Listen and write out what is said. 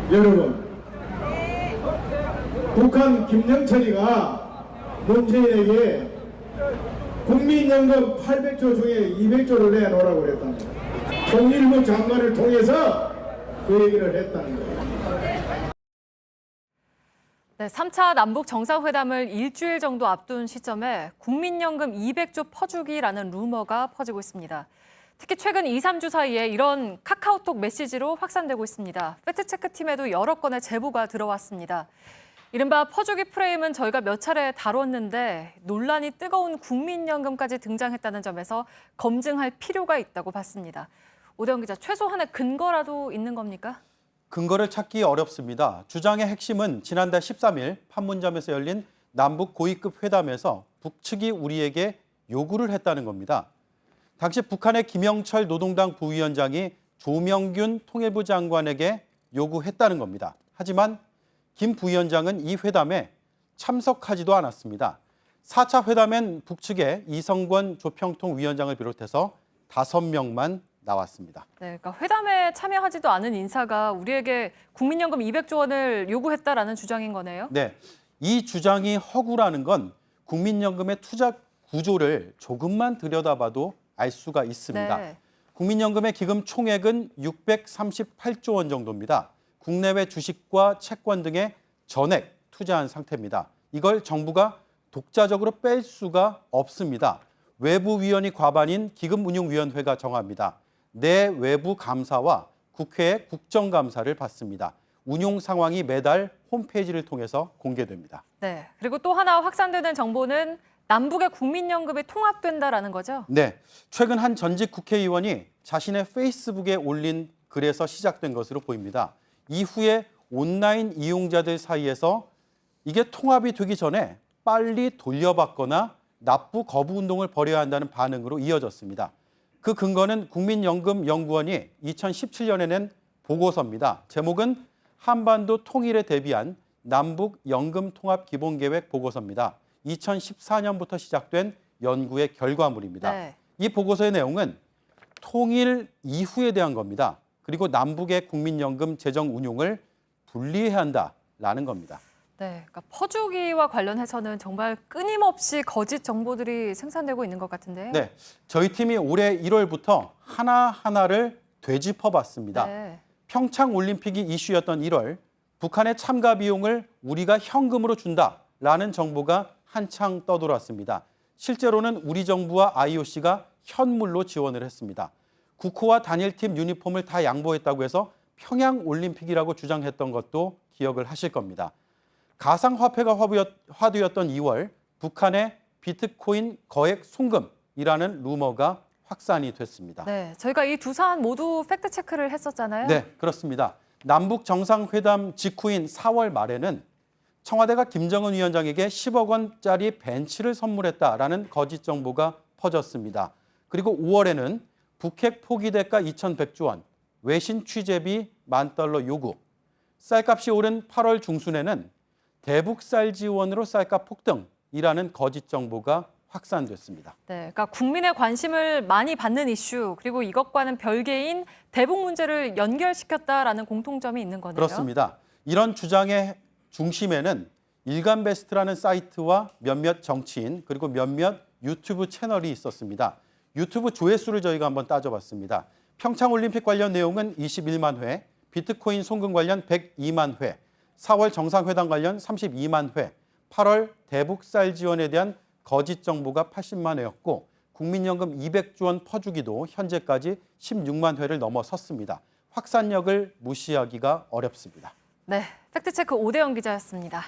여러분, 북한 김영철이가 문재인에게 국민연금 800조 중에 200조를 내놓으라고 그랬답니다. 통일부 장관을 통해서 그 얘기를 했다는 거예요. 네, 3차 남북 정상회담을 일주일 정도 앞둔 시점에 국민연금 200조 퍼주기라는 루머가 퍼지고 있습니다. 특히 최근 2, 3주 사이에 이런 카카오톡 메시지로 확산되고 있습니다. 팩트체크팀에도 여러 건의 제보가 들어왔습니다. 이른바 퍼주기 프레임은 저희가 몇 차례 다뤘는데 논란이 뜨거운 국민연금까지 등장했다는 점에서 검증할 필요가 있다고 봤습니다. 오대영 기자, 최소한의 근거라도 있는 겁니까? 근거를 찾기 어렵습니다. 주장의 핵심은 지난달 13일 판문점에서 열린 남북 고위급 회담에서 북측이 우리에게 요구를 했다는 겁니다. 당시 북한의 김영철 노동당 부위원장이 조명균 통일부 장관에게 요구했다는 겁니다. 하지만 김 부위원장은 이 회담에 참석하지도 않았습니다. 4차 회담엔 북측의 이성권 조평통 위원장을 비롯해서 5명만 나왔습니다. 네, 그러니까 회담에 참여하지도 않은 인사가 우리에게 국민연금 200조 원을 요구했다라는 주장인 거네요. 네, 이 주장이 허구라는 건 국민연금의 투자 구조를 조금만 들여다봐도 알 수가 있습니다. 네. 국민연금의 기금 총액은 638조 원 정도입니다. 국내외 주식과 채권 등에 전액 투자한 상태입니다. 이걸 정부가 독자적으로 뺄 수가 없습니다. 외부위원이 과반인 기금운용위원회가 정합니다. 내 외부 감사와 국회의 국정감사를 받습니다. 운용 상황이 매달 홈페이지를 통해서 공개됩니다. 네, 그리고 또 하나 확산되는 정보는 남북의 국민연금이 통합된다라는 거죠? 네, 최근 한 전직 국회의원이 자신의 페이스북에 올린 글에서 시작된 것으로 보입니다. 이후에 온라인 이용자들 사이에서 이게 통합이 되기 전에 빨리 돌려받거나 납부 거부 운동을 벌여야 한다는 반응으로 이어졌습니다. 그 근거는 국민연금연구원이 2017년에 낸 보고서입니다. 제목은 한반도 통일에 대비한 남북 연금 통합 기본계획 보고서입니다. 2014년부터 시작된 연구의 결과물입니다. 네. 이 보고서의 내용은 통일 이후에 대한 겁니다. 그리고 남북의 국민연금 재정 운용을 분리해야 한다라는 겁니다. 네, 그러니까 퍼주기와 관련해서는 정말 끊임없이 거짓 정보들이 생산되고 있는 것 같은데요. 네, 저희 팀이 올해 1월부터 하나하나를 되짚어봤습니다. 네. 평창 올림픽이 이슈였던 1월, 북한의 참가 비용을 우리가 현금으로 준다라는 정보가 한창 떠돌았습니다. 실제로는 우리 정부와 IOC가 현물로 지원을 했습니다. 국호와 단일팀 유니폼을 다 양보했다고 해서 평양 올림픽이라고 주장했던 것도 기억을 하실 겁니다. 가상화폐가 화두였던 2월, 북한의 비트코인 거액 송금이라는 루머가 확산이 됐습니다. 네, 저희가 이 두 사안 모두 팩트체크를 했었잖아요. 네, 그렇습니다. 남북 정상회담 직후인 4월 말에는 청와대가 김정은 위원장에게 10억 원짜리 벤츠를 선물했다라는 거짓 정보가 퍼졌습니다. 그리고 5월에는 북핵 포기 대가 2,100조 원, 외신 취재비 $10,000 요구, 쌀값이 오른 8월 중순에는 대북 쌀 지원으로 쌀값 폭등이라는 거짓 정보가 확산됐습니다. 네, 그러니까 국민의 관심을 많이 받는 이슈, 그리고 이것과는 별개인 대북 문제를 연결시켰다라는 공통점이 있는 거네요. 그렇습니다. 이런 주장의 중심에는 일간베스트라는 사이트와 몇몇 정치인 그리고 몇몇 유튜브 채널이 있었습니다. 유튜브 조회수를 저희가 한번 따져봤습니다. 평창올림픽 관련 내용은 21만 회, 비트코인 송금 관련 102만 회, 4월 정상회담 관련 32만 회, 8월 대북 쌀 지원에 대한 거짓 정보가 80만 회였고 국민연금 200조 원 퍼주기도 현재까지 16만 회를 넘어섰습니다. 확산력을 무시하기가 어렵습니다. 네, 팩트체크 오대영 기자였습니다.